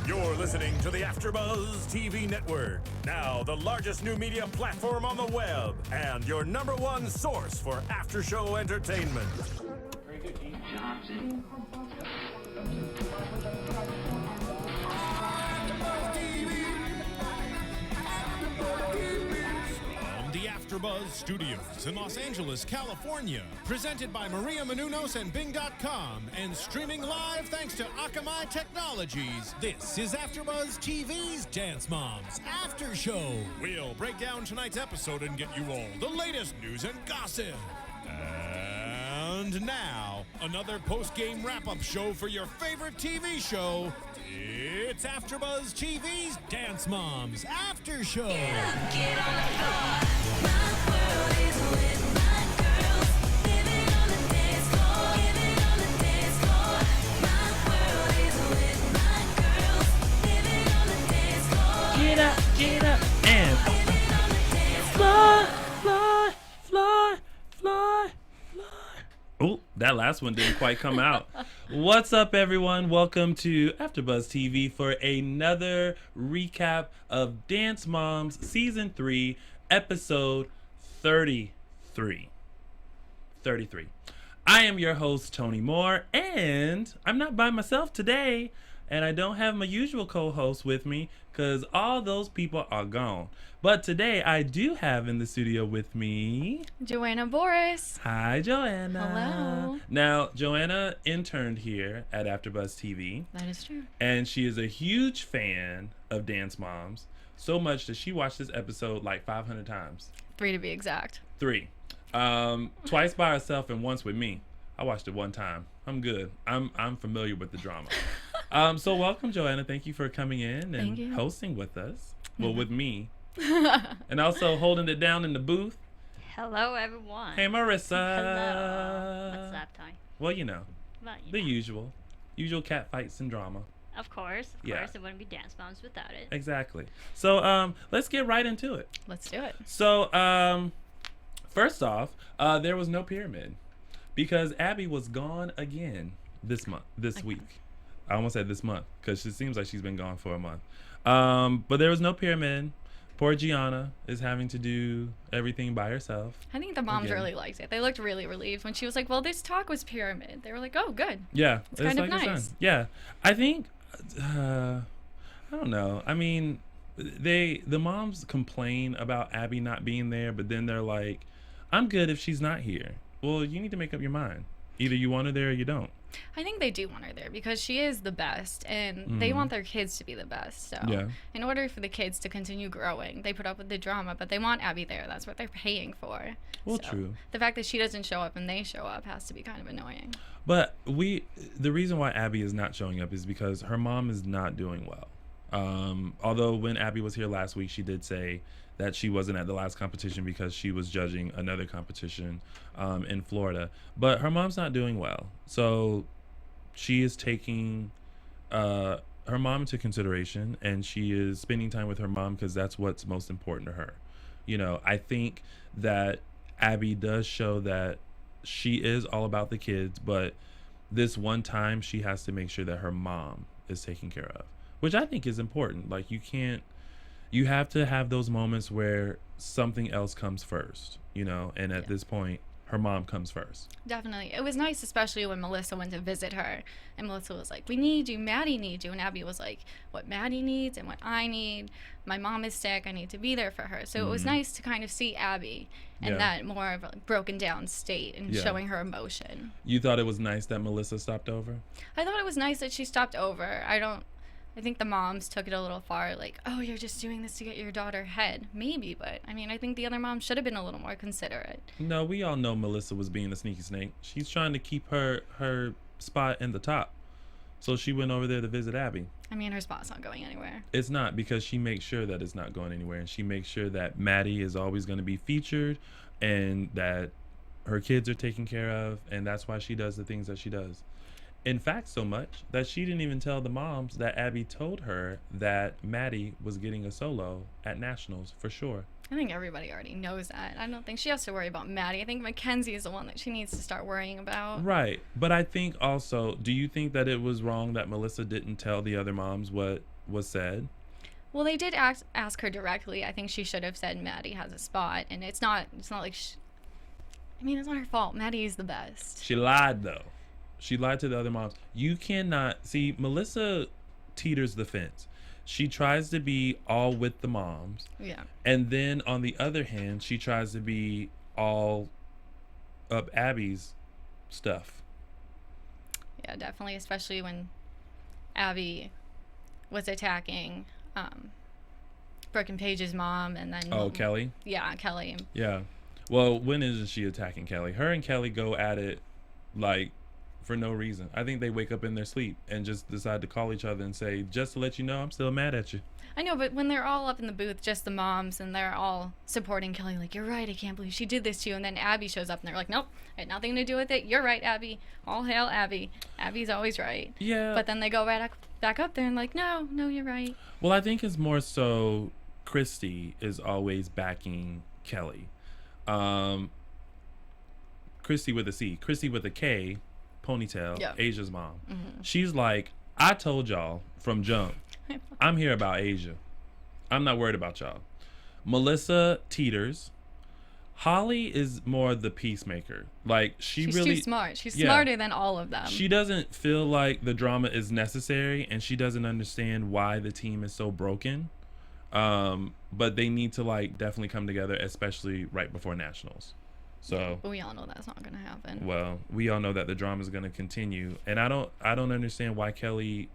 You're listening to the AFTERBUZZ TV Network, now the largest new media platform on the web, and your #1 source for after-show entertainment. Very good, Keith. Johnson. From the AFTERBUZZ Studios in Los Angeles, California, presented by Maria Menounos and Bing.com, and streaming live thanks to Akamai Technologies. This is AFTERBUZZ TV's Dance Moms After Show. We'll break down tonight's episode and get you all the latest news and gossip. And now, another post-game wrap-up show for your favorite TV show. It's AFTERBUZZ TV's Dance Moms After Show. Get on the floor. My world is with my girls. Living on the dance floor. Living on the dance floor. My world is with my girls. Living on the dance floor. Get up, and Living on the dance fly, fly, fly, fly, fly. Oh, that last one didn't quite come out. What's up, everyone? Welcome to AFTERBUZZ TV for another recap of Dance Moms Season 3, Episode 33. 33. I am your host, Tony Moore, and I'm not by myself today, and I don't have my usual co-host with me because all those people are gone. But today I do have in the studio with me Joanna Bouras. Hi, Joanna. Hello. Now, Joanna interned here at AFTERBUZZ TV, That is true. and she is a huge fan of Dance Moms, so much that she watched this episode like 500 times. 3 to be exact. 3. Twice by herself and once with me. I watched it one time. I'm good. I'm familiar with the drama. So welcome, Joanna. Thank you for coming in and Thank you. hosting with us. Well, with me. And also holding it down in the booth. Hello, everyone. Hey, Marissa. Hello. What's up, Ty? Well, you know, Well, you the know, usual cat fights and drama. Of course. Yeah. It wouldn't be Dance Moms without it. Exactly. So let's get right into it. Let's do it. So first off, there was no pyramid because Abby was gone again this week. I almost said this month because it seems like she's been gone for a month. But there was no pyramid. Poor Gianna is having to do everything by herself. I think the moms Again. really liked it. They looked really relieved when she was like, well, this talk was pyramid. They were like, oh, good. Yeah, It's kind of like a nice. sign. Yeah, I think I don't know. I mean, the moms complain about Abby not being there, but then they're like, "I'm good if she's not here." Well, you need to make up your mind. Either you want her there or you don't. I think they do want her there because she is the best and they want their kids to be the best. So Yeah. in order for the kids to continue growing, they put up with the drama, but they want Abby there. That's what they're paying for. Well, So true. The fact that she doesn't show up and they show up has to be kind of annoying. But the reason why Abby is not showing up is because her mom is not doing well. Although when Abby was here last week, she did say that she wasn't at the last competition because she was judging another competition in Florida. But her mom's not doing well. So she is taking her mom into consideration, and she is spending time with her mom because that's what's most important to her. You know, I think that Abby does show that she is all about the kids, but this one time she has to make sure that her mom is taken care of, which I think is important. Like, you have to have those moments where something else comes first, you know, and at this point, her mom comes first. Definitely. It was nice, especially when Melissa went to visit her. And Melissa was like, we need you. Maddie needs you. And Abby was like, what Maddie needs and what I need. My mom is sick. I need to be there for her. So it was nice to kind of see Abby in that more of a broken down state and showing her emotion. You thought it was nice that Melissa stopped over? I thought it was nice that she stopped over. I think the moms took it a little far, like, oh, you're just doing this to get your daughter ahead. Maybe, but I mean, I think the other moms should have been a little more considerate. No, we all know Melissa was being a sneaky snake. She's trying to keep her spot in the top. So she went over there to visit Abby. I mean, her spot's not going anywhere. It's not, because she makes sure that it's not going anywhere. And she makes sure that Maddie is always going to be featured and that her kids are taken care of. And that's why she does the things that she does. In fact, so much that she didn't even tell the moms that Abby told her that Maddie was getting a solo at Nationals for sure. I think everybody already knows that. I don't think she has to worry about Maddie. I think Mackenzie is the one that she needs to start worrying about. Right. But I think also, do you think that it was wrong that Melissa didn't tell the other moms what was said. Well, they did ask her directly. I think she should have said Maddie has a spot, and it's not like I mean, it's not her fault. Maddie is the best. She lied, though. She lied to the other moms. You cannot see Melissa teeters the fence. She tries to be all with the moms. Yeah. And then on the other hand, she tries to be all up Abby's stuff. Yeah, definitely, especially when Abby was attacking Brooke and Paige's mom, and then Kelly? Yeah, Kelly. Yeah. Well, when isn't she attacking Kelly? Her and Kelly go at it like for no reason. I think they wake up in their sleep and just decide to call each other and say, just to let you know, I'm still mad at you. I know, but when they're all up in the booth, just the moms, and they're all supporting Kelly, like, you're right, I can't believe she did this to you. And then Abby shows up, and they're like, nope, it had nothing to do with it. You're right, Abby. All hail Abby. Abby's always right. Yeah. But then they go right back up there and like, no, you're right. Well, I think it's more so Christy is always backing Kelly. Christy with a C. Christy with a K, ponytail, Yeah. Asia's mom. Mm-hmm. She's like, I told y'all from jump, I'm here about Asia. I'm not worried about y'all. Melissa teeters. Holly is more the peacemaker. Like She's really too smart. She's Yeah. smarter than all of them. She doesn't feel like the drama is necessary, and she doesn't understand why the team is so broken. But they need to like definitely come together, especially right before nationals. So But we all know that's not gonna happen. well, we all know that the drama is going to continue, and I don't understand why Kelly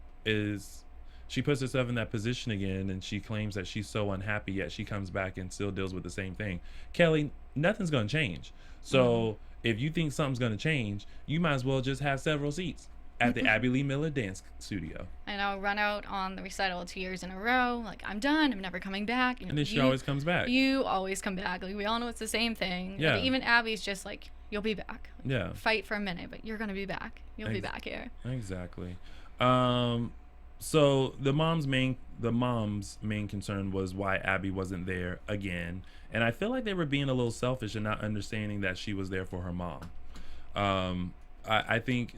she puts herself in that position again, and she claims that she's so unhappy, yet she comes back and still deals with the same thing. Kelly, nothing's going to change. So if you think something's going to change, you might as well just have several seats at the Abby Lee Miller Dance Studio. And I'll run out on the recital 2 years in a row. Like, I'm done. I'm never coming back. You know, And then she always comes back. You always come back. Like, we all know it's the same thing. Yeah. And even Abby's just like, you'll be back. Yeah. Fight for a minute, but you're gonna be back. You'll be back here. Exactly. So the mom's main concern was why Abby wasn't there again, and I feel like they were being a little selfish and not understanding that she was there for her mom. I think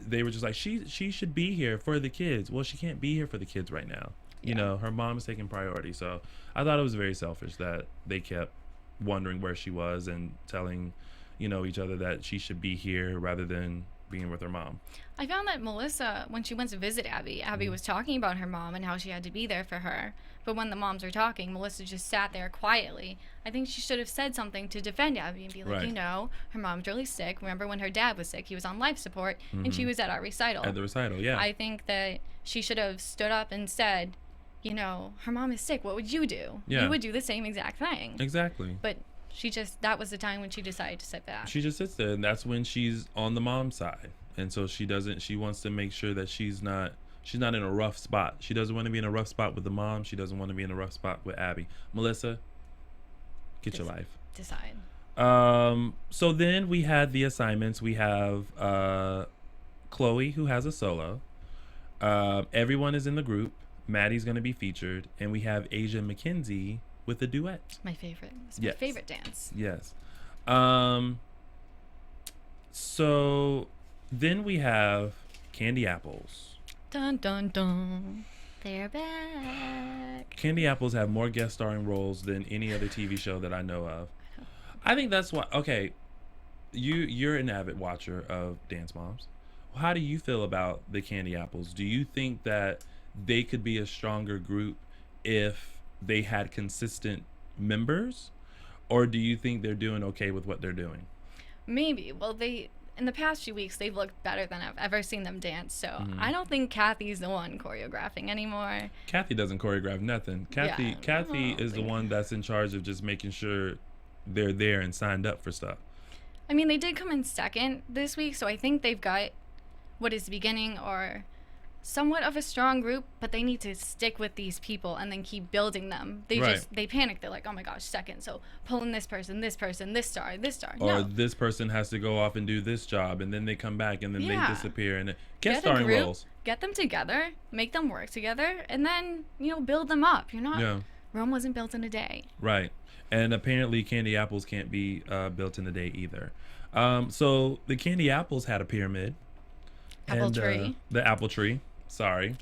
they were just like, she should be here for the kids. Well, she can't be here for the kids right now. You Yeah. know, her mom is taking priority. So I thought it was very selfish that they kept wondering where she was and telling, each other that she should be here rather than being with her mom. I found that Melissa, when she went to visit Abby, Abby was talking about her mom and how she had to be there for her. But when the moms were talking, Melissa just sat there quietly. I think she should have said something to defend Abby and be like, Right. her mom's really sick. Remember when her dad was sick? He was on life support, and she was at our recital. At the recital, yeah. I think that she should have stood up and said, her mom is sick. What would you do? Yeah. You would do the same exact thing. Exactly. But that was the time when she decided to sit back. She just sits there, and that's when she's on the mom side. And so she wants to make sure that she's not in a rough spot. She doesn't want to be in a rough spot with the mom. She doesn't want to be in a rough spot with Abby. Melissa, get your life. Decide. So then we had the assignments. We have Chloe, who has a solo. Everyone is in the group. Maddie's going to be featured. And we have Asia McKenzie with a duet. My favorite. It's Yes. my favorite dance. Yes. So then we have Candy Apples. Dun dun dun. They're back. Candy Apples have more guest starring roles than any other TV show that I know of. I think that's why. Okay, you're an avid watcher of Dance Moms. How do you feel about the Candy Apples? Do you think that they could be a stronger group if they had consistent members, or do you think they're doing okay with what they're doing? Maybe. Well, in the past few weeks, they've looked better than I've ever seen them dance. So I don't think Cathy's the one choreographing anymore. Kathy doesn't choreograph nothing. Kathy Yeah. is the one that's in charge of just making sure they're there and signed up for stuff. I mean, they did come in second this week, so I think they've got what is the beginning or somewhat of a strong group, but they need to stick with these people and then keep building them. They panic. They're like, oh my gosh, second. So pull in this person, this star. Or No. this person has to go off and do this job, and then they come back, and then they Yeah. disappear. And Get a starring group, roles. Get them together, make them work together, and then, build them up. You're not, Yeah. Rome wasn't built in a day. Right. And apparently Candy Apples can't be built in a day either. So the Candy Apples had a pyramid. Apple and, tree. The apple tree. Sorry.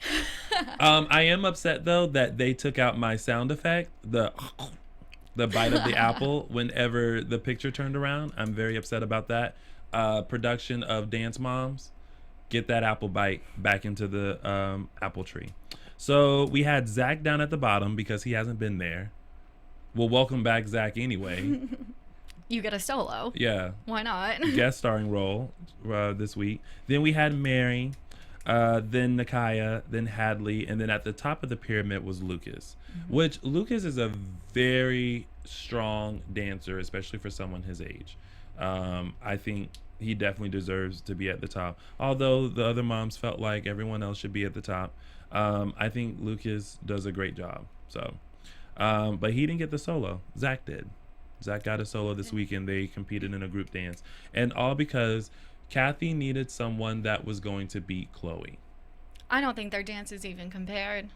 I am upset though that they took out my sound effect, the bite of the apple whenever the picture turned around. I'm very upset about that. Production of Dance Moms, get that apple bite back into the apple tree. So we had Zach down at the bottom because he hasn't been there. Well, welcome back, Zach, anyway. You get a solo. Yeah. Why not? Guest starring role this week. Then we had Mary, then Nakaya, then Hadley, and then at the top of the pyramid was Lucas, which Lucas is a very strong dancer, especially for someone his age. I think he definitely deserves to be at the top. Although the other moms felt like everyone else should be at the top. I think Lucas does a great job. So, but he didn't get the solo. Zach did. Zach got a solo this weekend. They competed in a group dance. And all because Cathy needed someone that was going to beat Chloe. I don't think their dances even compared.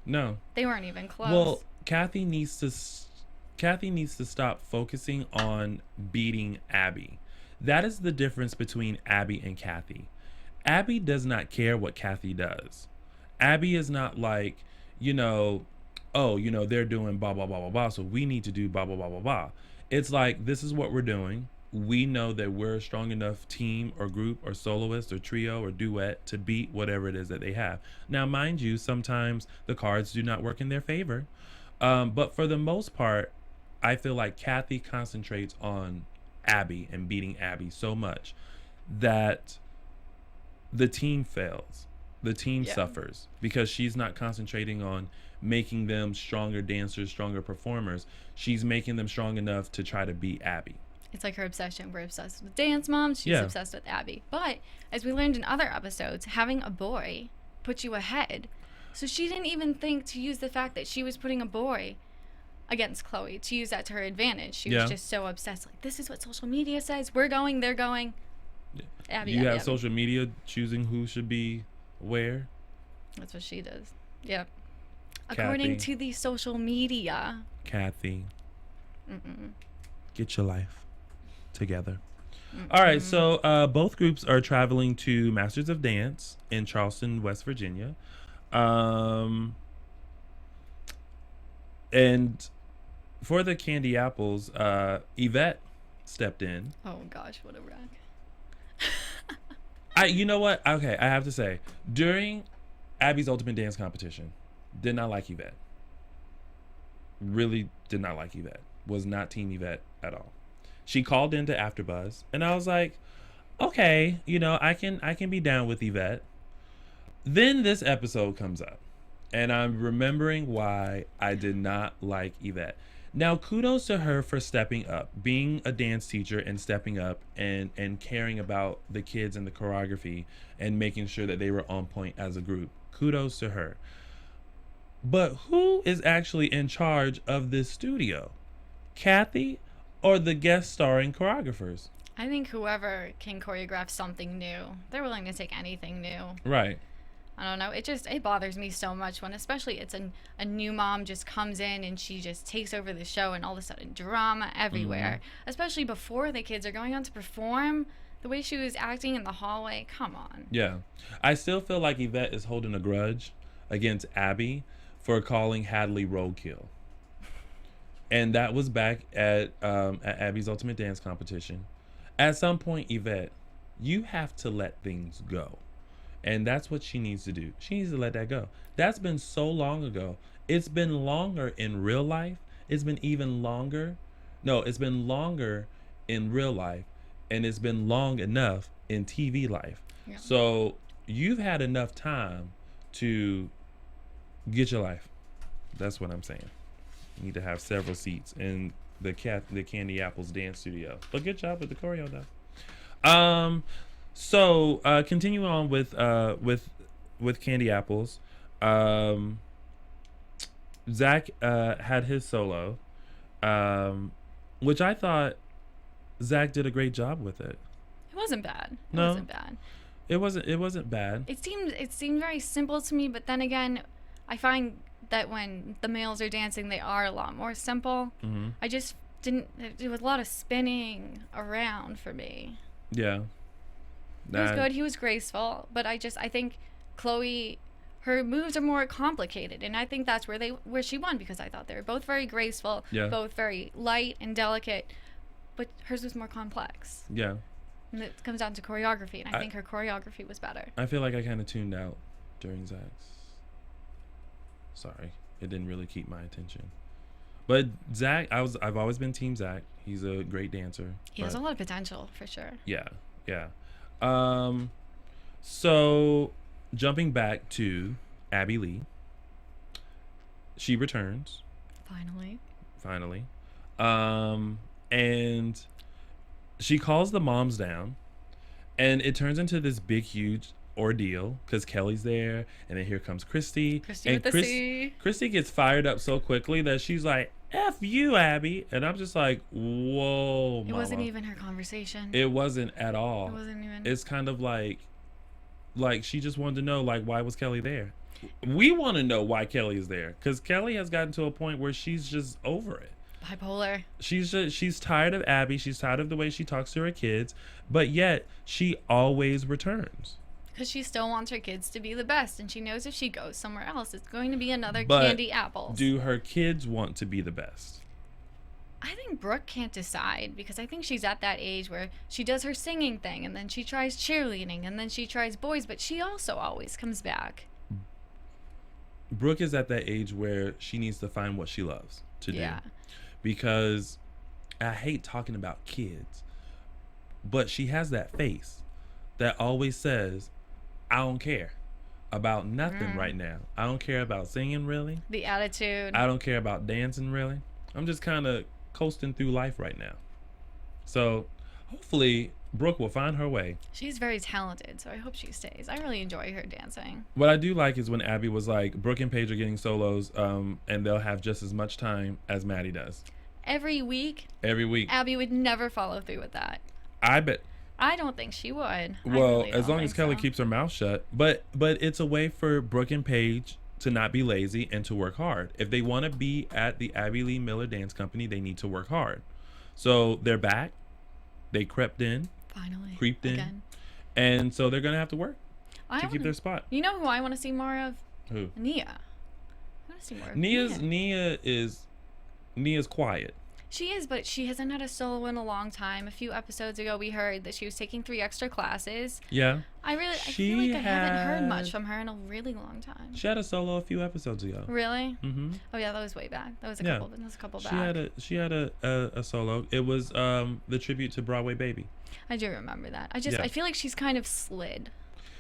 No. They weren't even close. Well, Cathy needs to stop focusing on beating Abby. That is the difference between Abby and Cathy. Abby does not care what Cathy does. Abby is not like, oh, they're doing blah, blah, blah, blah, blah, so we need to do blah, blah, blah, blah, blah. It's like, this is what we're doing. We know that we're a strong enough team or group or soloist or trio or duet to beat whatever it is that they have. Now, mind you, sometimes the cards do not work in their favor. But for the most part, I feel like Cathy concentrates on Abby and beating Abby so much that the team fails. The team suffers because she's not concentrating on making them stronger dancers, stronger performers. She's making them strong enough to try to beat Abby. It's like her obsession. We're obsessed with Dance Moms. She's obsessed with Abby. But as we learned in other episodes, having a boy puts you ahead. So she didn't even think to use the fact that she was putting a boy against Chloe, to use that to her advantage. She was just so obsessed. Like, this is what social media says. We're going, they're going. Abby, you have Abby. social media choosing who should be where? That's what she does. Yep. Cathy. According to the social media. Cathy. Get your life together. All right, so both groups are traveling to Masters of Dance in Charleston, West Virginia. And for the Candy Apples, Yvette stepped in. Oh gosh, what a wreck. You know what? Okay, I have to say, during Abby's Ultimate Dance Competition, did not like Yvette. Really did not like Yvette. Was not Team Yvette at all. She called into AfterBuzz, and I was like, okay, I can be down with Yvette. Then this episode comes up, and I'm remembering why I did not like Yvette. Now, kudos to her for stepping up, being a dance teacher and stepping up and caring about the kids and the choreography and making sure that they were on point as a group. Kudos to her. But who is actually in charge of this studio? Cathy or the guest starring choreographers? I think whoever can choreograph something new, they're willing to take anything new. Right. I don't know. It bothers me so much when, especially, it's a new mom just comes in and she just takes over the show, and all of a sudden drama everywhere. Especially before the kids are going on to perform. The way she was acting in the hallway, come on. Yeah. I still feel like Yvette is holding a grudge against Abby for calling Hadley roadkill. And that was back at Abby's Ultimate Dance Competition. At some point, Yvette, you have to let things go. And that's what she needs to do. She needs to let that go. That's been so long ago. It's been longer in real life. It's been even longer. No, it's been longer in real life. And it's been long enough in TV life. Yeah. So you've had enough time to get your life. That's what I'm saying. You need to have several seats in the Candy Apples dance studio. But good job with the choreo though. So continuing on with Candy Apples, Zach had his solo, which I thought Zach did a great job with it. It wasn't bad. It No. wasn't bad. It wasn't bad. It seemed very simple to me, but then again, I find that when the males are dancing, they are a lot more simple. I just didn't. There was a lot of spinning around for me. Yeah. He was good. He was graceful, but I think Chloe her moves are more complicated, and I think that's where she won, because I thought they were both very graceful, both very light and delicate, but hers was more complex. Yeah. And it comes down to choreography, and I think her choreography was better. I feel like I kind of tuned out during Zach's. Sorry, it didn't really keep my attention. But Zach, I've always been Team Zach. He's a great dancer. He has a lot of potential, for sure. Yeah, yeah. So jumping back to Abby Lee, she returns. Finally. And she calls the moms down, and it turns into this big, huge ordeal because Kelly's there, and then here comes Christy. And with the C. Christy gets fired up so quickly that she's like, F you, Abby. And I'm just like, whoa, It mama. wasn't even her conversation. It wasn't at all. It wasn't even. It's kind of like she just wanted to know, like, why was Kelly there? We want to know why Kelly is there, because Kelly has gotten to a point where she's just over it. Bipolar. She's tired of Abby. She's tired of the way she talks to her kids, but yet she always returns. Because she still wants her kids to be the best, and she knows if she goes somewhere else, it's going to be another But candy apples. do her kids want to be the best? I think Brooke can't decide, because I think she's at that age where she does her singing thing, and then she tries cheerleading, and then she tries boys, but she also always comes back. Brooke is at that age where she needs to find what she loves to do. Because I hate talking about kids, but she has that face that always says, I don't care about nothing right now. I don't care about singing, really. The attitude. I don't care about dancing, really. I'm just kind of coasting through life right now. So hopefully Brooke will find her way. She's very talented, so I hope she stays. I really enjoy her dancing. What I do like is when Abby was like, Brooke and Paige are getting solos, and they'll have just as much time as Maddie does. Every week, Abby would never follow through with that. I bet. I don't think she would. Well, really as don't long as think Kelly so. keeps her mouth shut. But it's a way for Brooke and Paige to not be lazy and to work hard. If they want to be at the Abby Lee Miller Dance Company, they need to work hard. So they're back. They crept in. Finally. Creeped in. Again. And so they're going to have to work to keep wanna- their spot. You know who I want to see more of? Who? Nia. I want to see more of Nia's quiet. She is, but she hasn't had a solo in a long time. A few episodes ago, we heard that she was taking 3 extra classes. Yeah. I feel like I haven't heard much from her in a really long time. She had a solo a few episodes ago. Really? Mm-hmm. Oh yeah, that was way back. That was a Yeah. couple back. She had a solo. It was the tribute to Broadway Baby. I do remember that. Yeah. I feel like she's kind of slid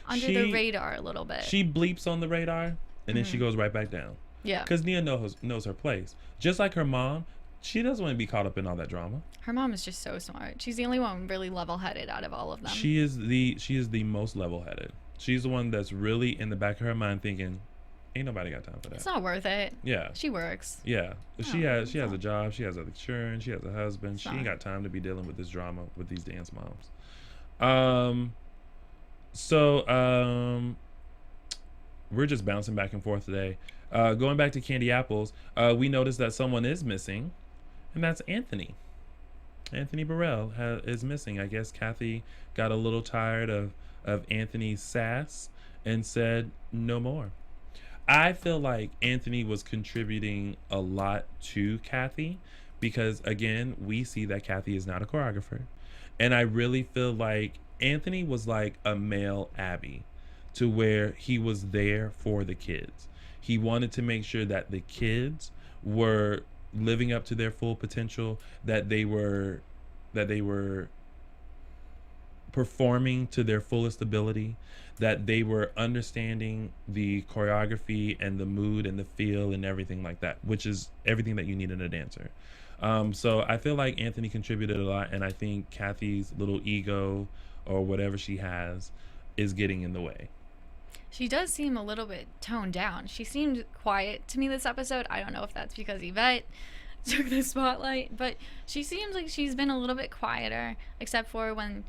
under She- the radar a little bit. She bleeps on the radar and then she goes right back down. Yeah. Because Nia knows her place. Just like her mom, she doesn't want to be caught up in all that drama. Her mom is just so smart. She's the only one really level-headed out of all of them. She is the most level-headed. She's the one that's really in the back of her mind thinking, ain't nobody got time for that. It's not worth it. Yeah. She works. Yeah. She No, has it's a not. job, she has insurance, she has a husband. It's She ain't not. got time to be dealing with this drama with these dance moms. So we're just bouncing back and forth today. Going back to Candy Apples, we noticed that someone is missing, and that's Anthony. Anthony Burrell is missing. I guess Cathy got a little tired of Anthony's sass and said no more. I feel like Anthony was contributing a lot to Cathy because, again, we see that Cathy is not a choreographer. And I really feel like Anthony was like a male Abby, to where he was there for the kids. He wanted to make sure that the kids were living up to their full potential, that they were performing to their fullest ability, that they were understanding the choreography and the mood and the feel and everything like that, which is everything that you need in a dancer. So I feel like Anthony contributed a lot, and I think Cathy's little ego or whatever she has is getting in the way. She does seem a little bit toned down. She seemed quiet to me this episode. I don't know if that's because Yvette took the spotlight, but she seems like she's been a little bit quieter, except for when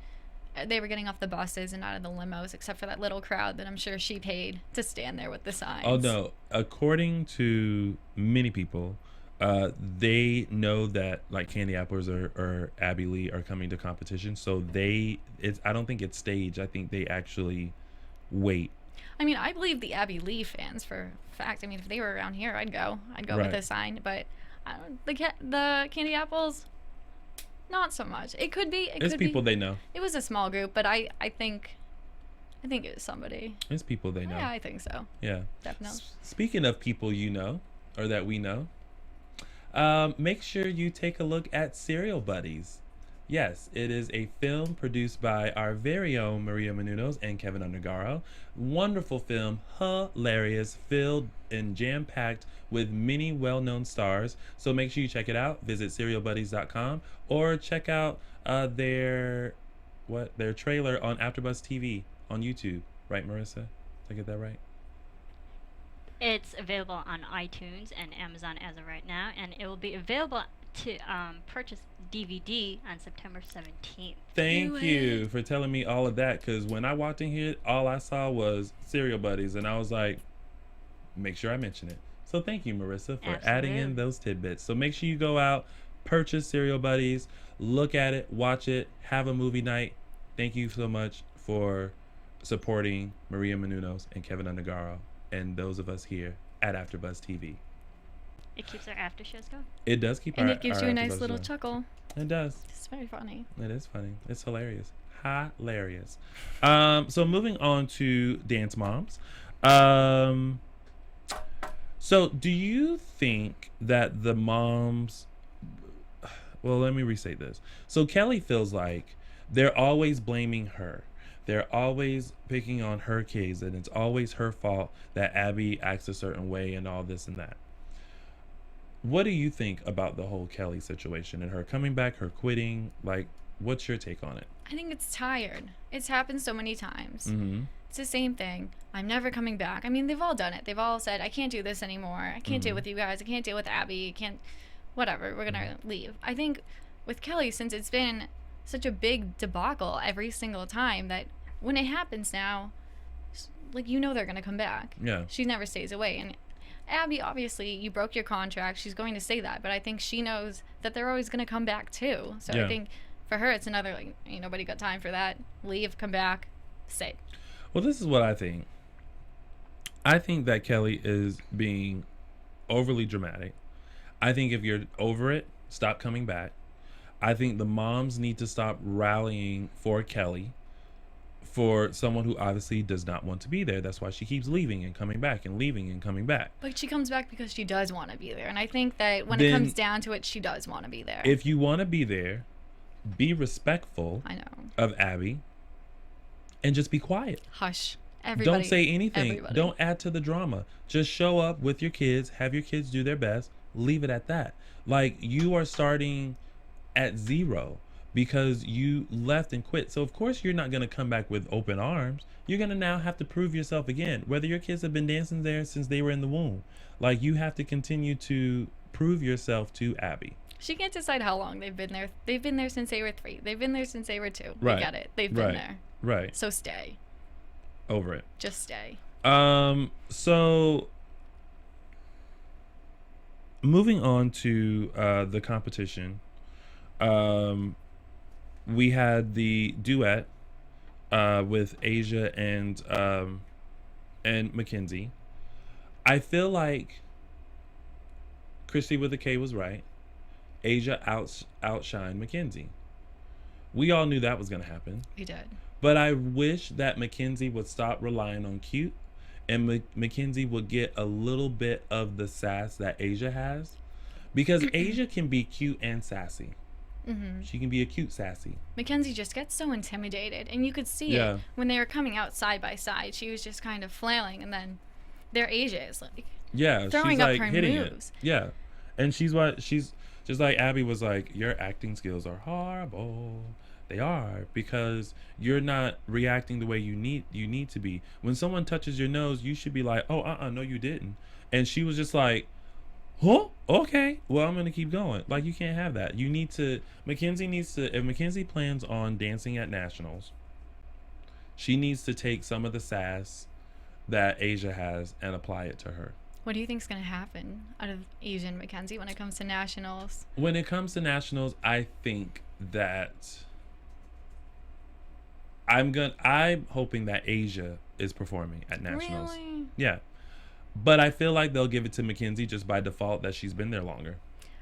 they were getting off the buses and out of the limos, except for that little crowd that I'm sure she paid to stand there with the signs. Oh no, according to many people, they know that like Candy Apples or Abby Lee are coming to competition, so I don't think it's staged. I think they actually wait I mean, I believe the Abby Lee fans for a fact. I mean, if they were around here, I'd go. I'd go with Right. a sign. But the Candy Apples, not so much. It could be. It It's could people be. they know. It was a small group, but I think it was somebody. It's people they know. Yeah, I think so. Yeah. Definitely. Speaking of people you know, or that we know, make sure you take a look at Serial Buddies. Yes, it is a film produced by our very own Maria Menounos and Kevin Undergaro. Wonderful film, hilarious, filled and jam-packed with many well-known stars. So make sure you check it out. Visit serialbuddies.com or check out their trailer on AfterBuzz TV on YouTube. Right, Marissa? Did I get that right? It's available on iTunes and Amazon as of right now, and it will be available to purchase DVD on September 17th. Thank you for telling me all of that, because when I walked in here, all I saw was Serial Buddies, and I was like, make sure I mention it. So thank you, Marissa, for adding in those tidbits. So make sure you go out, purchase Serial Buddies, look at it, watch it, have a movie night. Thank you so much for supporting Maria Menounos and Kevin Undergaro and those of us here at AfterBuzz TV. It keeps our after shows going. It does keep And our it gives our you a nice AfterBuzz little going. chuckle. It does. It's very funny. It is funny. It's hilarious. Hilarious. So moving on to Dance Moms. So do you think that the moms... Well, let me restate this. So Kelly feels like they're always blaming her. They're always picking on her kids, and it's always her fault that Abby acts a certain way and all this and that. What do you think about the whole Kelly situation and her coming back, her quitting? Like, what's your take on it? I think it's tired. It's happened so many times. Mm-hmm. It's the same thing. I'm never coming back. I mean, they've all done it. They've all said, I can't do this anymore. I can't deal with you guys. I can't deal with Abby. I can't, whatever. We're going to leave. I think with Kelly, since it's been such a big debacle every single time, that when it happens now, like, you know they're going to come back. Yeah. She never stays away. And Abby, obviously, you broke your contract. She's going to say that. But I think she knows that they're always going to come back, too. So Yeah. I think for her, it's another, like, ain't nobody got time for that. Leave, come back, stay. Well, this is what I think. I think that Kelly is being overly dramatic. I think if you're over it, stop coming back. I think the moms need to stop rallying for Kelly, for someone who obviously does not want to be there. That's why she keeps leaving and coming back and leaving and coming back. But she comes back because she does want to be there. And I think that when it Then- comes down to it, she does want to be there. If you want to be there, be respectful I know. of Abby and just be quiet. Hush. Everybody. Don't say anything. Everybody. Don't add to the drama. Just show up with your kids, have your kids do their best, leave it at that. Like, you are starting at zero because you left and quit. So of course you're not going to come back with open arms. You're going to now have to prove yourself again. Whether your kids have been dancing there since they were in the womb, like, you have to continue to prove yourself to Abby. She can't decide how long they've been there. They've been there since they were 3. They've been there since they were 2. Right. We get it. They've been Right. there. Right. So stay. Over it. Just stay. So moving on to the competition, we had the duet with Asia and Mackenzie. I feel like Christy with a K was right. Asia outshined Mackenzie. We all knew that was going to happen. We did. But I wish that Mackenzie would stop relying on cute, and Mackenzie would get a little bit of the sass that Asia has, because Asia can be cute and sassy. Mm-hmm. She can be a cute sassy. Mackenzie just gets so intimidated, and you could see Yeah. it when they were coming out side by side. She was just kind of flailing, and then their Asia is like, Yeah, Throwing she's up like her hitting moves. it. Yeah, and she's just like Abby was like, your acting skills are horrible. They are, because you're not reacting the way you need to be. When someone touches your nose, you should be like, oh, no, you didn't. And she was just like, huh? Okay, well, I'm gonna keep going. Like, you can't have that. You need to. Mackenzie needs to. If Mackenzie plans on dancing at nationals, she needs to take some of the sass that Asia has and apply it to her. what do you think's going to happen out of Asia and Mackenzie when it comes to nationals? When it comes to nationals, I think that I'm hoping that Asia is performing at nationals. Really? Yeah, but I feel like they'll give it to Mackenzie just by default that she's been there longer.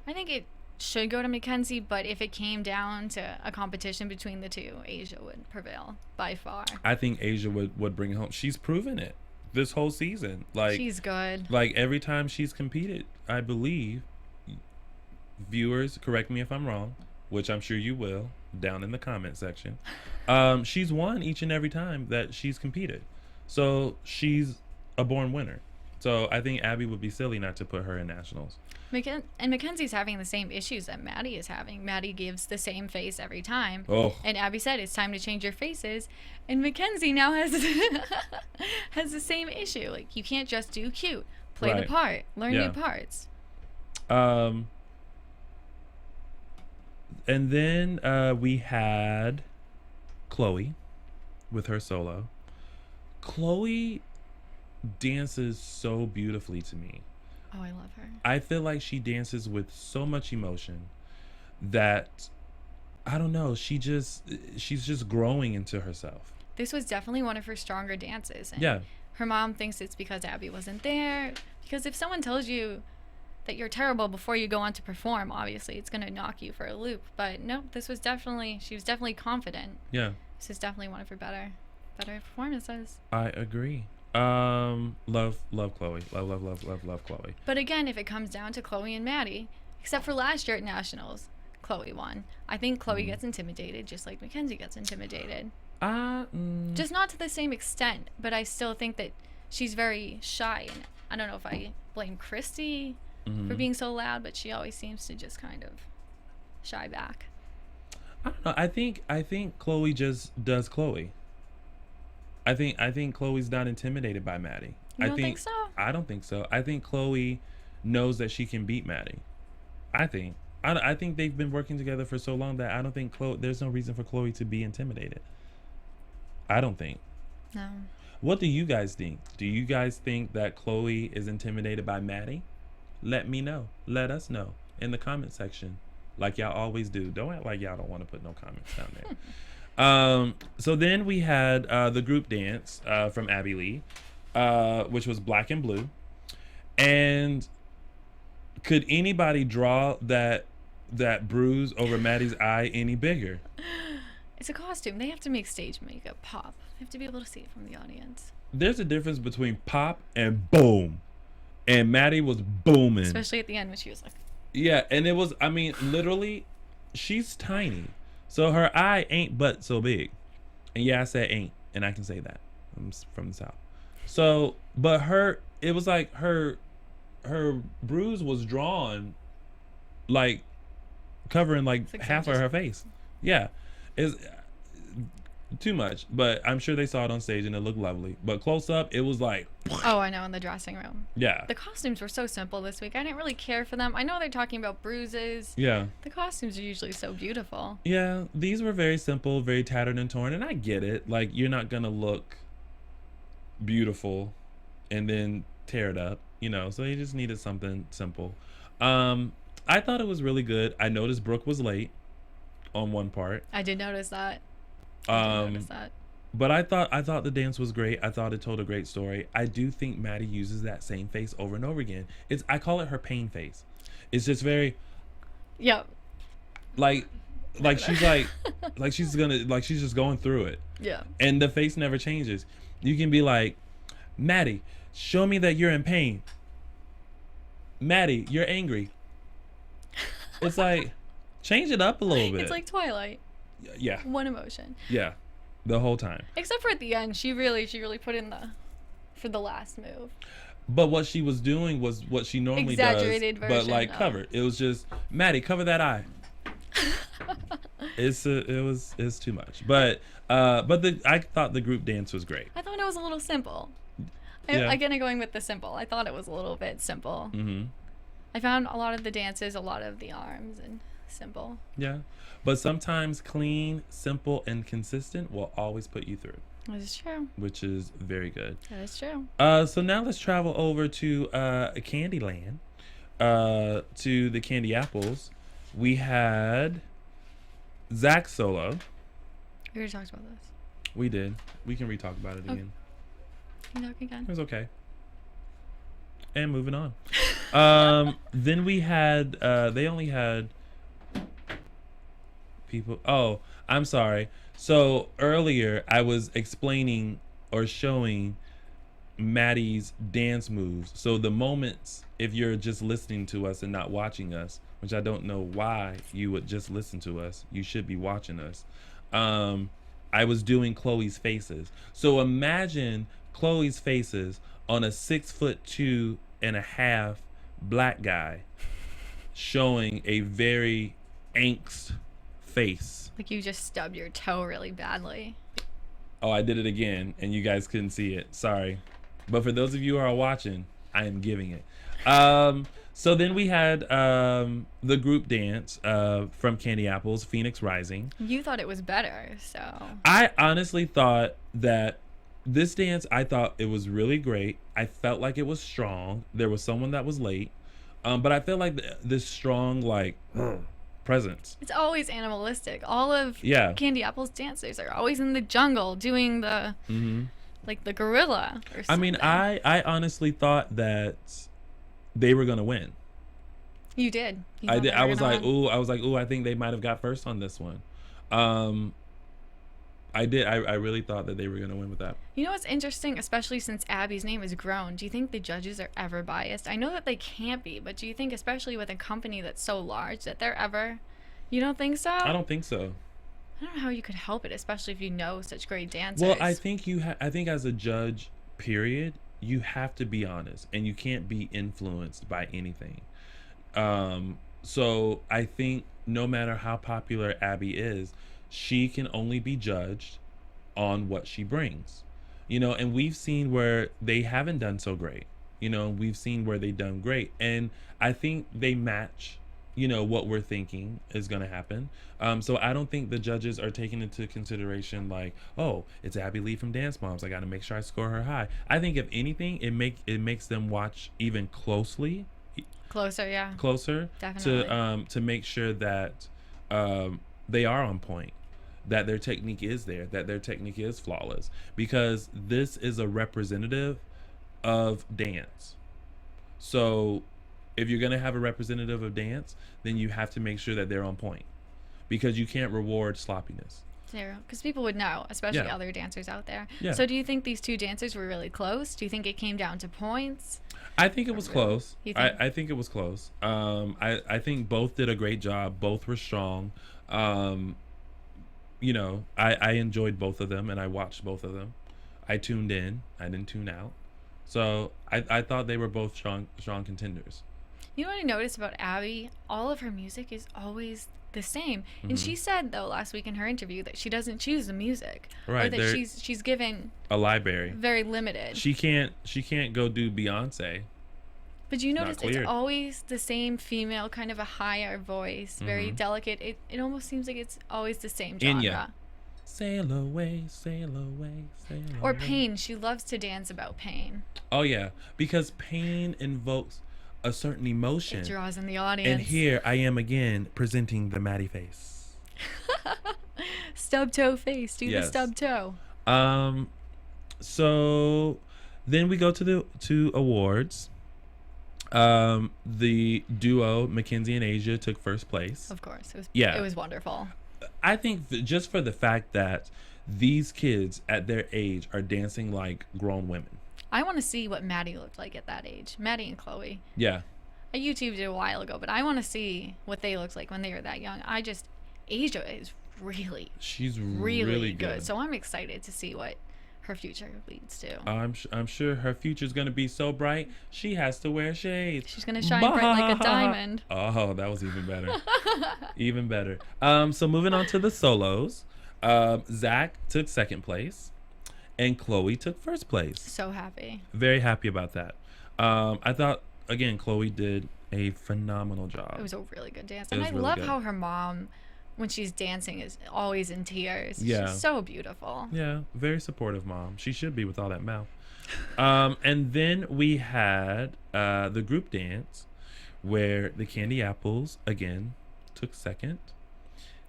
I think it should go to Mackenzie, but if it came down to a competition between the two, Asia would prevail by far. I think Asia would bring it home. She's proven it this whole season. Like, She's good. like every time she's competed, I believe, viewers, correct me if I'm wrong, which I'm sure you will down in the comment section. She's won each and every time that she's competed. So she's a born winner. So I think Abby would be silly not to put her in nationals. And Mackenzie's having the same issues that Maddie is having. Maddie gives the same face every time. Oh. And Abby said, it's time to change your faces. And Mackenzie now has has the same issue. Like, you can't just do cute. Play the Right. part. Learn Yeah. new parts. And then we had Chloe with her solo. Chloe dances so beautifully to me. Oh, I love her. I feel like she dances with so much emotion that, I don't know, she's just growing into herself. This was definitely one of her stronger dances. And Yeah. her mom thinks it's because Abby wasn't there. Because if someone tells you that you're terrible before you go on to perform, obviously it's going to knock you for a loop. But no, she was definitely confident. Yeah, This is definitely one of her better performances. I agree. Love Chloe. Love Chloe. But again, if it comes down to Chloe and Maddie, except for last year at Nationals, Chloe won. I think Chloe gets intimidated just like Mackenzie gets intimidated. Just not to the same extent, but I still think that she's very shy. And I don't know if I blame Christy for being so loud, but she always seems to just kind of shy back. I don't know. I think Chloe just does Chloe. I think Chloe's not intimidated by Maddie. You don't think so? I don't think so. I think Chloe knows that she can beat Maddie. I think they've been working together for so long that I don't think there's no reason for Chloe to be intimidated. I don't think. No. What do you guys think? Do you guys think that Chloe is intimidated by Maddie? Let me know. Let us know in the comment section, like y'all always do. Don't act like y'all don't want to put no comments down there. So then we had the group dance from Abby Lee, which was black and blue. And could anybody draw that bruise over Maddie's eye any bigger? It's a costume. They have to make stage makeup pop. They have to be able to see it from the audience. There's a difference between pop and boom. And Maddie was booming. Especially at the end when she was like, Yeah, and it was, I mean, literally, she's tiny. So her eye ain't but so big. And yeah, I said ain't, and I can say that. I'm from the South. So, but it was like her bruise was drawn, like, covering like 6 half of inches. her face. Yeah. It's too much, but I'm sure they saw it on stage and it looked lovely. But close up, it was like, oh, I know, in the dressing room. yeah. The costumes were so simple this week. I didn't really care for them. I know they're talking about bruises. Yeah. The costumes are usually so beautiful. Yeah, these were very simple, very tattered and torn, and I get it. Like, you're not gonna look beautiful and then tear it up, you know, so you just needed something simple. I thought it was really good. I noticed Brooke was late on one part. I did notice that. But I thought the dance was great. I thought it told a great story. I do think Maddie uses that same face over and over again. I call it her pain face. It's just very Yep. like she's like she's just going through it. Yeah. And the face never changes. You can be like, Maddie, show me that you're in pain. Maddie, you're angry. It's like, change it up a little bit. It's like Twilight. Yeah. One emotion. Yeah. The whole time. Except for at the end, she really put in for the last move. But what she was doing was what she normally Exaggerated does, version but like of- covered. It was just, Maddie, cover that eye. It's too much. But I thought the group dance was great. I thought it was a little simple. Yeah. Again, going with the simple. I thought it was a little bit simple. Mm-hmm. I found a lot of the dances, a lot of the arms, and simple. Yeah. But sometimes clean, simple, and consistent will always put you through, That is true. which is very good. That is true. So now let's travel over to Candyland, to the Candy Apples. We had Zach solo. We already talked about this. We did. We can re-talk about it again. You talk again. It was okay. And moving on. Then we had they only had people. Oh, I'm sorry. So earlier I was explaining or showing Maddie's dance moves. So the moments, if you're just listening to us and not watching us, which I don't know why you would just listen to us, you should be watching us. I was doing Chloe's faces. So imagine Chloe's faces on a 6'2.5" black guy showing a very angst face. Like you just stubbed your toe really badly. Oh, I did it again, and you guys couldn't see it. Sorry. But for those of you who are watching, I am giving it. So then we had the group dance from Candy Apple's Phoenix Rising. You thought it was better, so. I honestly thought that this dance, I thought it was really great. I felt like it was strong. There was someone that was late. But I felt like this strong, like, presence. It's always animalistic. All of Yeah. Candy Apple's dancers are always in the jungle doing the, like the gorilla or something. I mean, I honestly thought that they were gonna win. You did. You I thought did. they I were was gonna like, win? ooh, I think they might have got first on this one. I did. I really thought that they were gonna win with that. You know what's interesting, especially since Abby's name has grown, do you think the judges are ever biased? I know that they can't be, but do you think, especially with a company that's so large, that they're ever... You don't think so? I don't think so. I don't know how you could help it, especially if you know such great dancers. Well, I think I think as a judge, period, you have to be honest, and you can't be influenced by anything. So I think no matter how popular Abby is, she can only be judged on what she brings. You know, and we've seen where they haven't done so great. You know, we've seen where they've done great, and I think they match, you know, what we're thinking is going to happen. So I don't think the judges are taking into consideration like, oh, it's Abby Lee from Dance Moms, I got to make sure I score her high. I think if anything, it makes them watch even closer Definitely. to make sure that they are on point, that their technique is there, that their technique is flawless, because this is a representative of dance. So if you're going to have a representative of dance, then you have to make sure that they're on point, because you can't reward sloppiness. Zero. Because people would know, especially Yeah. other dancers out there. Yeah. So do you think these two dancers were really close? Do you think it came down to points? I think it was close. You think? I think it was close. I think both did a great job. Both were strong. You know, I enjoyed both of them, and I watched both of them. I tuned in. I didn't tune out. So I thought they were both strong contenders. You know what I noticed about Abby? All of her music is always the same. Mm-hmm. And she said, though, last week in her interview that she doesn't choose the music. Right, Or that they're- she's given A library. very limited. She can't go do Beyonce. But you not notice cleared. it's always the same female, kind of a higher voice, very delicate. It almost seems like it's always the same genre. Enya. Sail away, sail away, sail Or away. pain. She loves to dance about pain. Oh yeah, because pain invokes a certain emotion. It draws in the audience. And here I am again presenting the Maddie face. Stub toe face. Do the Yes. stub toe. So then we go to awards. The duo Mackenzie and Asia took first place. Of course. Yeah. It was wonderful. I think just for the fact that these kids at their age are dancing like grown women. I want to see what Maddie looked like at that age. Maddie and Chloe. Yeah. I YouTubed it a while ago, but I want to see what they looked like when they were that young. Asia is really, She's really good. So I'm excited to see what her future leads to. I'm sure her future's gonna be so bright. She has to wear shades. She's gonna shine bright like a diamond. Oh, that was even better. Even better. So moving on to the solos. Zach took second place, and Chloe took first place. So happy. Very happy about that. I thought again Chloe did a phenomenal job. It was a really good dance. It And was I really love good. how her mom, when she's dancing, is always in tears. Yeah. She's so beautiful. Yeah, very supportive mom. She should be with all that mouth. And then we had the group dance, where the Candy Apples again took second.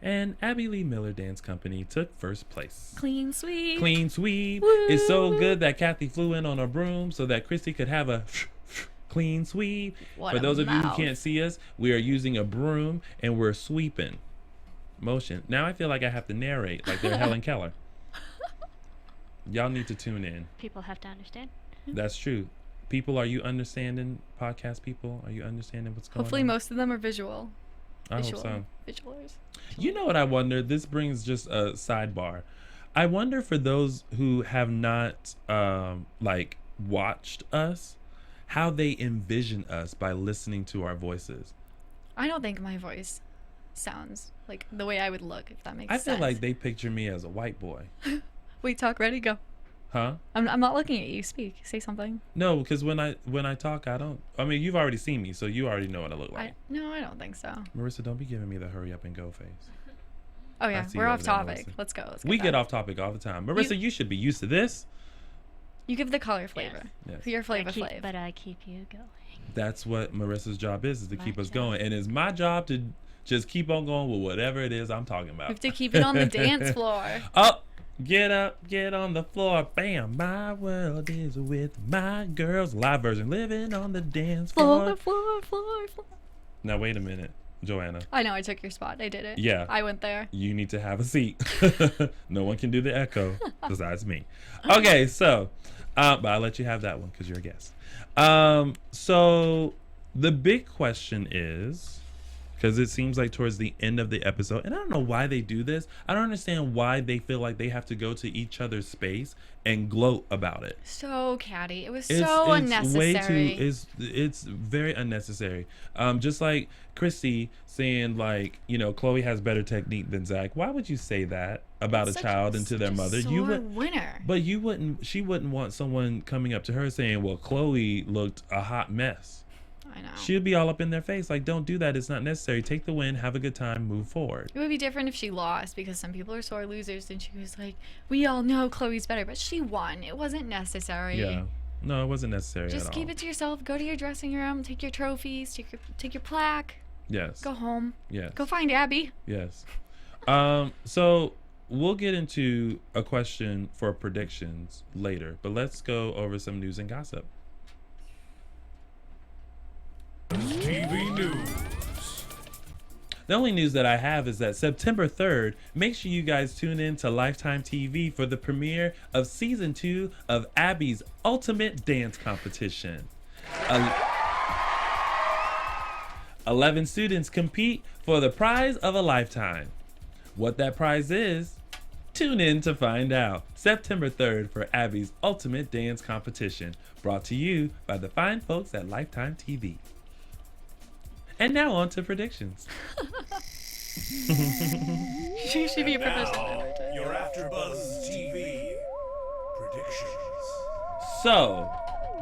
And Abby Lee Miller Dance Company took first place. Clean sweep. Clean sweep. Woo. It's so good that Cathy flew in on a broom so that Christy could have a clean sweep. What For a those of you who mouth. can't see us, we are using a broom and we're sweeping. Motion. Now I feel like I have to narrate like they're Helen Keller. Y'all need to tune in. People have to understand. That's true. People, are you understanding? Podcast people, are you understanding what's going Hopefully on? most of them are visual. I hope so. Visualers. You know what I wonder? This brings just a sidebar. I wonder for those who have not like watched us, how they envision us by listening to our voices. I don't think my voice sounds like the way I would look, if that makes I sense. feel like they picture me as a white boy. Wait, talk, ready, go. Huh? I'm not looking at you. Speak. Say something. No, because when I talk, I don't. I mean, you've already seen me, so you already know what I look like. No, I don't think so. Marissa, don't be giving me the hurry up and go face. Oh yeah, see we're you off over there, topic. Melissa. Let's go. We get off topic all the time. Marissa, you should be used to this. You give the color flavor. Yes. Your flavor. But I keep you going. That's what Marissa's job is to My keep us job. going. And it's my job to just keep on going with whatever it is I'm talking about. We have to keep it on the dance floor. Up, get on the floor. Bam, my world is with my girls. Live version, living on the dance floor. Floor. Now, wait a minute, Joanna. I know I took your spot. I did it. Yeah. I went there. You need to have a seat. No one can do the echo besides me. Okay, so, but I'll let you have that one because you're a guest. So the big question is, because it seems like towards the end of the episode, and I don't know why they do this. I don't understand why they feel like they have to go to each other's space and gloat about it. So catty. It was It's so way unnecessary. too. It's very unnecessary. Just like Christy saying, like, you know, Chloe has better technique than Zach. Why would you say that about a Such child and to their such a mother? You sore would, winner. but you wouldn't. She wouldn't want someone coming up to her saying, "Well, Chloe looked a hot mess." I know. She'd be all up in their face, like, "Don't do that. It's not necessary. Take the win. Have a good time. Move forward." It would be different if she lost because some people are sore losers, and she was like, "We all know Chloe's better," but she won. It wasn't necessary. Yeah. No, it wasn't necessary Just at keep all. it to yourself. Go to your dressing room. Take your trophies. Take your plaque. Yes. Go home. Yes. Go find Abby. Yes. So we'll get into a question for predictions later, but let's go over some news and gossip. TV News. The only news that I have is that September 3rd, make sure you guys tune in to Lifetime TV for the premiere of season 2 of Abby's Ultimate Dance Competition. 11 students compete for the prize of a lifetime. What that prize is, tune in to find out. September 3rd for Abby's Ultimate Dance Competition, brought to you by the fine folks at Lifetime TV. And now on to predictions. She should be a professional. Now, your AfterBuzz TV predictions. So,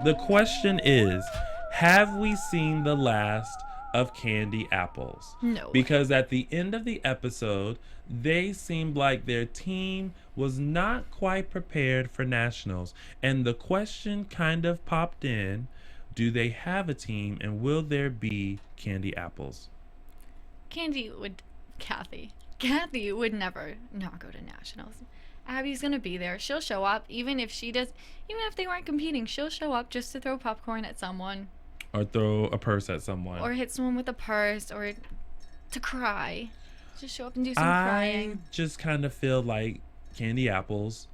the question is, have we seen the last of Candy Apples? No. Because at the end of the episode, they seemed like their team was not quite prepared for nationals. And the question kind of popped in, do they have a team and will there be Candy Apples? Cathy would never not go to nationals. Abby's gonna be there. She'll show up, even if they weren't competing. She'll show up just to throw popcorn at someone, Or throw a purse at someone? or hit someone with a purse, or to cry. Just show up and do some I crying. just kind of feel like Candy Apples,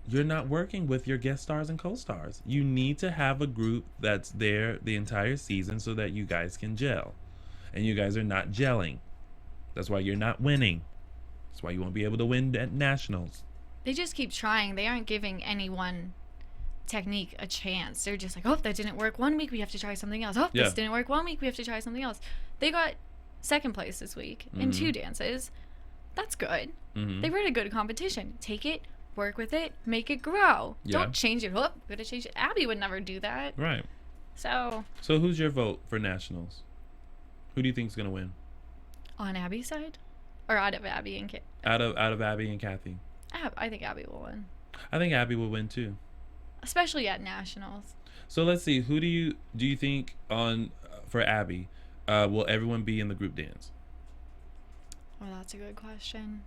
you're not working with your guest stars and co-stars. You need to have a group that's there the entire season so that you guys can gel. And you guys are not gelling. That's why you're not winning. That's why you won't be able to win at nationals. They just keep trying. They aren't giving any one technique a chance. They're just like, oh, that didn't work 1 week. We have to try something else. Oh, Yeah. this didn't work 1 week. We have to try something else. They got second place this week in 2 dances. That's good. Mhm. They were in a good competition. Take it, work with it, make it grow. Yeah. Don't change it. Oh, gotta change it. Abby would never do that. Right. So, So who's your vote for nationals? Who do you think's gonna win? on Abby's side? Or out of Abby and Kit? Out of Abby and Cathy. I think Abby will win. I think Abby will win too. Especially at nationals. So let's see. Who do you think for Abby? Will everyone be in the group dance? Well, that's a good question.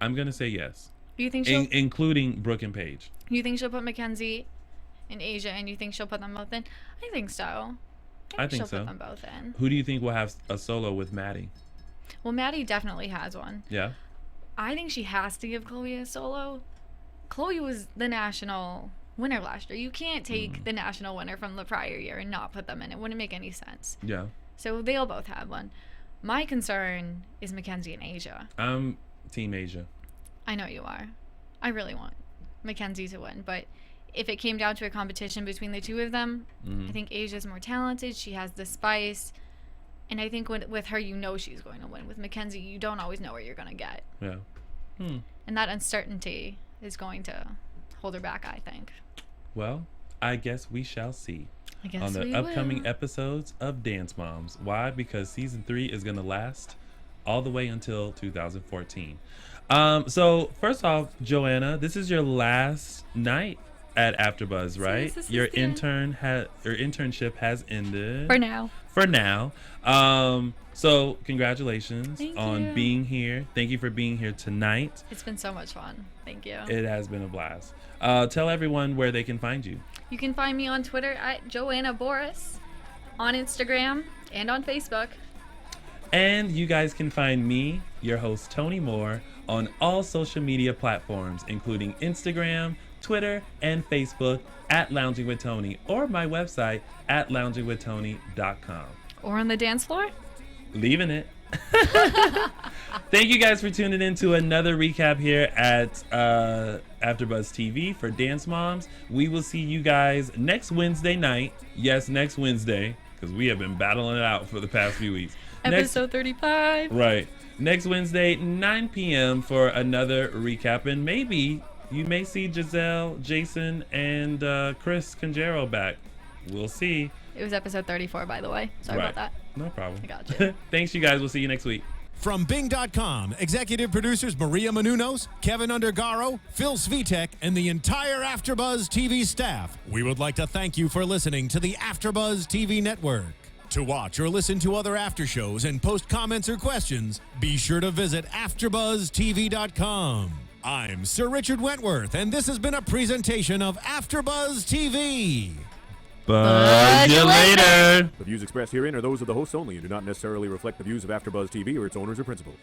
I'm gonna say yes, You think she'll including Brooke and Paige. you think she'll put Mackenzie in Asia, and you think she'll put them both in? I think so. I think she'll so. put them both in. Who do you think will have a solo with Maddie? Well, Maddie definitely has one. Yeah. I think she has to give Chloe a solo. Chloe was the national winner last year. You can't take the national winner from the prior year and not put them in. It wouldn't make any sense. Yeah. So they'll both have one. My concern is Mackenzie and Asia. I'm Team Asia. I know you are. I really want Mackenzie to win, but if it came down to a competition between the two of them, I think Asia's more talented. She has the spice. And I think with her, you know she's going to win. With Mackenzie, you don't always know what you're going to get. Yeah. And that uncertainty is going to hold her back, I think. Well, I guess we shall see I guess on the we upcoming will. episodes of Dance Moms. Why? Because season 3 is going to last all the way until 2014. So first off, Joanna, this is your last night at AfterBuzz, right? this is Your the end. internship has ended For now. For now. So congratulations Thank on you. being here. Thank you for being here tonight. It's been so much fun. Thank you. It has been a blast. Tell everyone where they can find you. You can find me on Twitter at Joanna Bouras, on Instagram, and on Facebook. And you guys can find me, your host Tony Moore, on all social media platforms, including Instagram, Twitter, and Facebook at Lounging with Tony, or my website at loungingwithtony.com. Or on the dance floor. Leaving it. Thank you guys for tuning in to another recap here at AfterBuzz TV for Dance Moms. We will see you guys next Wednesday night. Yes, next Wednesday, because we have been battling it out for the past few weeks. Episode 35. Right. Next Wednesday, 9 p.m. for another recap. And maybe you may see Giselle, Jason, and Chris Conjero back. We'll see. It was episode 34, by the way. Sorry about that. No problem. I got you. Thanks, you guys. We'll see you next week. From Bing.com, executive producers Maria Menounos, Kevin Undergaro, Phil Svitek, and the entire AfterBuzz TV staff, we would like to thank you for listening to the AfterBuzz TV network. To watch or listen to other after shows and post comments or questions, be sure to visit AfterBuzzTV.com. I'm Sir Richard Wentworth, and this has been a presentation of AfterBuzz TV. Buzz you later. The views expressed herein are those of the hosts only and do not necessarily reflect the views of AfterBuzz TV or its owners or principals.